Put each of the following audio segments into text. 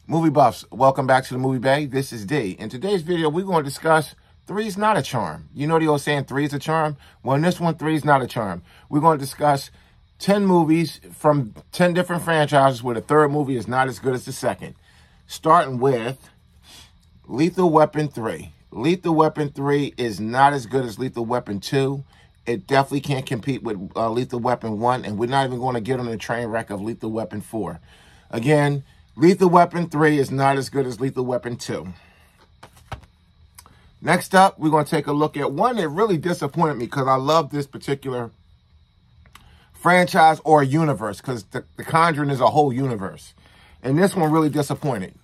Movie buffs, welcome back to the Movie Bay. This is D. In today's video, we're going to discuss 3's not a charm. You know the old saying, 3's a charm? Well, in this one, 3's not a charm. We're going to discuss 10 movies from 10 different franchises where the third movie is not as good as the second. Starting with Lethal Weapon 3. Lethal Weapon 3 is not as good as Lethal Weapon 2. It definitely can't compete with Lethal Weapon 1, and we're not even going to get on the train wreck of Lethal Weapon 4. Again, Lethal Weapon 3 is not as good as Lethal Weapon 2. Next up, we're going to take a look at one that really disappointed me because I love this particular franchise or universe because the Conjuring is a whole universe. And this one really disappointed.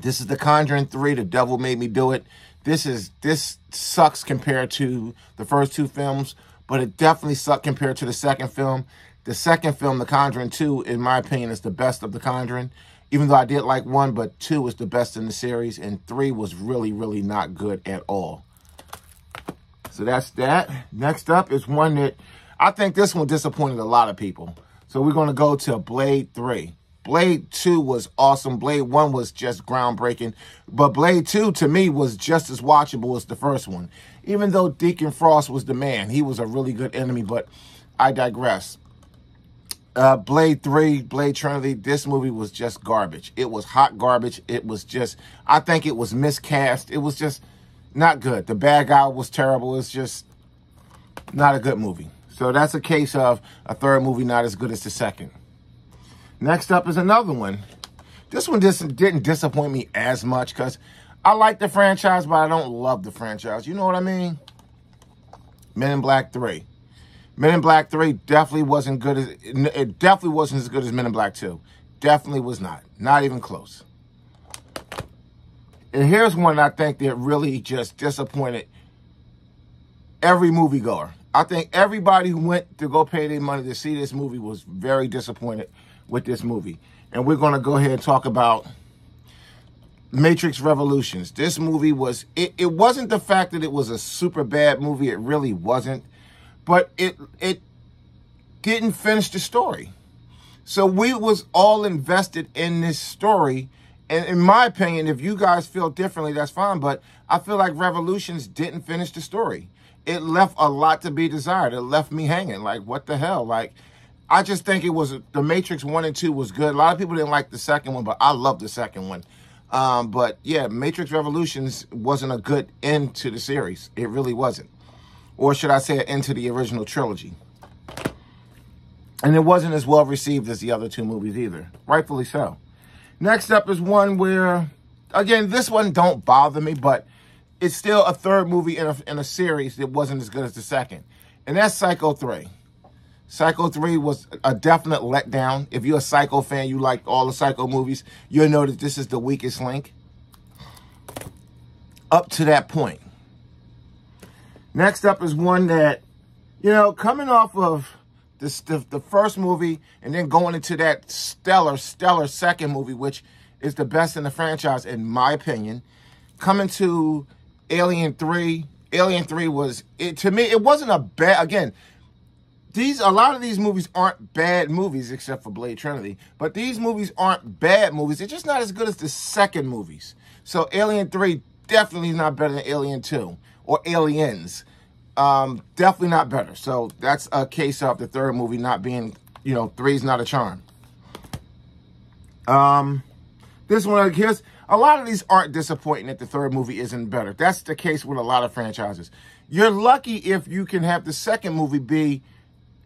This is The Conjuring 3, The Devil Made Me Do It. This sucks compared to the first two films, but it definitely sucked compared to the second film. The second film, The Conjuring 2, in my opinion, is the best of The Conjuring. Even though I did like 1, but 2 was the best in the series, and 3 was really, really not good at all. So that's that. Next up is one that I think this one disappointed a lot of people. So we're going to go to Blade 3. Blade 2 was awesome. Blade 1 was just groundbreaking. But Blade 2, to me, was just as watchable as the first one. Even though Deacon Frost was the man. He was a really good enemy, but I digress. Blade 3, Blade Trinity, this movie was just garbage. It was hot garbage. It was just, I think it was miscast. It was just not good. The bad guy was terrible. It's just not a good movie. So that's a case of a third movie not as good as the second. Next up is another one. This one just didn't disappoint me as much because I like the franchise, but I don't love the franchise. You know what I mean? Men in Black 3. Men in Black 3 definitely wasn't good as it definitely wasn't as good as Men in Black 2. Definitely was not. Not even close. And here's one I think that really just disappointed every moviegoer. I think everybody who went to go pay their money to see this movie was very disappointed with this movie. And we're going to go ahead and talk about Matrix Revolutions. This movie was, it wasn't the fact that it was a super bad movie. It really wasn't. But it didn't finish the story. So we was all invested in this story. And in my opinion, if you guys feel differently, that's fine. But I feel like Revolutions didn't finish the story. It left a lot to be desired. It left me hanging. Like, what the hell? Like, I just think it was, the Matrix 1 and 2 was good. A lot of people didn't like the second one, but I love the second one. But yeah, Matrix Revolutions wasn't a good end to the series. It really wasn't. Or should I say, into the original trilogy. And it wasn't as well received as the other two movies either. Rightfully so. Next up is one where, again, this one don't bother me, but it's still a third movie in a series that wasn't as good as the second. And that's Psycho 3. Psycho 3 was a definite letdown. If you're a Psycho fan, you like all the Psycho movies, you'll know that this is the weakest link. Up to that point. Next up is one that, you know, coming off of the first movie and then going into that stellar second movie, which is the best in the franchise, in my opinion, coming to Alien 3. Alien 3 was, to me, it wasn't a bad, again, a lot of these movies aren't bad movies except for Blade Trinity, but these movies aren't bad movies. They're just not as good as the second movies. So Alien 3 definitely is not better than Alien 2. Or Aliens. Definitely not better. So that's a case of the third movie not being, you know, 3's not a charm. This one, here's, a lot of these aren't disappointing that the third movie isn't better. That's the case with a lot of franchises. You're lucky if you can have the second movie be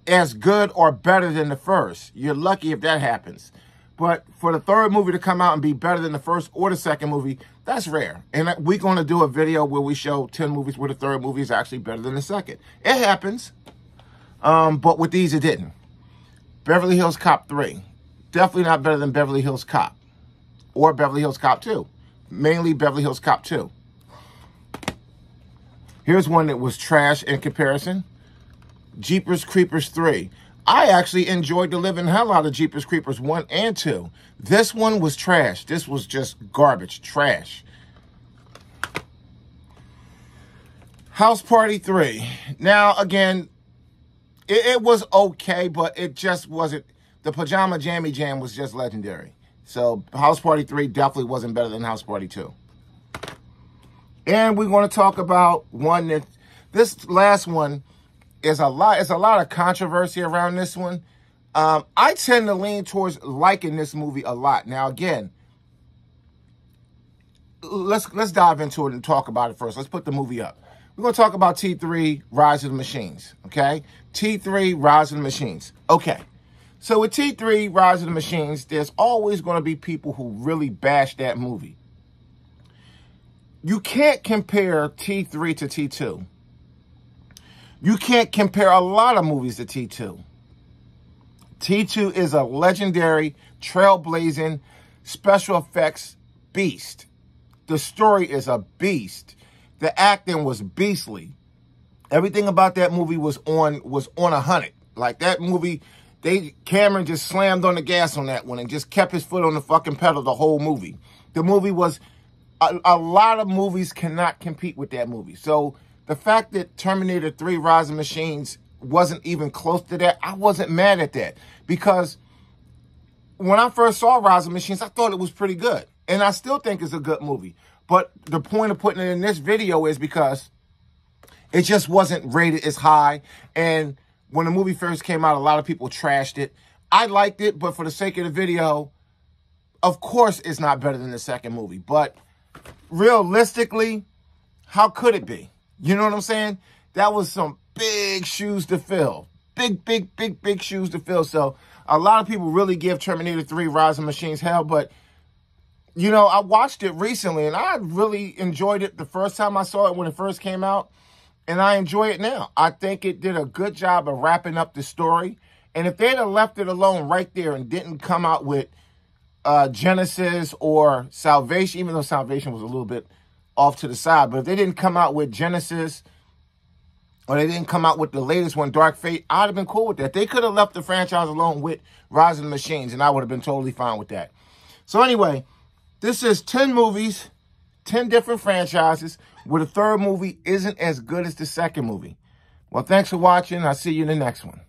as good or better than the first. You're lucky if that happens. But for the third movie to come out and be better than the first or the second movie, that's rare. And we're going to do a video where we show 10 movies where the third movie is actually better than the second. It happens. But with these, it didn't. Beverly Hills Cop 3. Definitely not better than Beverly Hills Cop. Or Beverly Hills Cop 2. Mainly Beverly Hills Cop 2. Here's one that was trash in comparison. Jeepers Creepers 3. I actually enjoyed the living hell out of Jeepers Creepers 1 and 2. This one was trash. This was just garbage. Trash. House Party 3. Now, again, it was okay, but it just wasn't. The Pajama Jammy Jam was just legendary. So House Party 3 definitely wasn't better than House Party 2. And we're going to talk about one that, this last one is a lot. It's a lot of controversy around this one. I tend to lean towards liking this movie a lot. Now, again, let's dive into it and talk about it first. Let's put the movie up. We're going to talk about T3, Rise of the Machines, okay? T3, Rise of the Machines. Okay. So with T3, Rise of the Machines, there's always going to be people who really bash that movie. You can't compare T3 to T2. You can't compare a lot of movies to T2. T2 is a legendary, trailblazing, special effects beast. The story is a beast. The acting was beastly. Everything about that movie was on 100. Like that movie, Cameron just slammed on the gas on that one and just kept his foot on the fucking pedal the whole movie. The movie was, a lot of movies cannot compete with that movie. So the fact that Terminator 3 Rise of Machines wasn't even close to that, I wasn't mad at that. Because when I first saw Rise of Machines, I thought it was pretty good. And I still think it's a good movie. But the point of putting it in this video is because it just wasn't rated as high. And when the movie first came out, a lot of people trashed it. I liked it, but for the sake of the video, of course it's not better than the second movie. But realistically, how could it be? You know what I'm saying? That was some big shoes to fill. Big shoes to fill. So a lot of people really give Terminator 3 Rise of Machines hell, but you know, I watched it recently, and I really enjoyed it the first time I saw it when it first came out, and I enjoy it now. I think it did a good job of wrapping up the story, and if they'd have left it alone right there and didn't come out with Genesis or Salvation, even though Salvation was a little bit off to the side, but if they didn't come out with Genesis or they didn't come out with the latest one, Dark Fate, I'd have been cool with that. They could have left the franchise alone with Rise of the Machines, and I would have been totally fine with that. So anyway, this is 10 movies, 10 different franchises, where the third movie isn't as good as the second movie. Well, thanks for watching. I'll see you in the next one.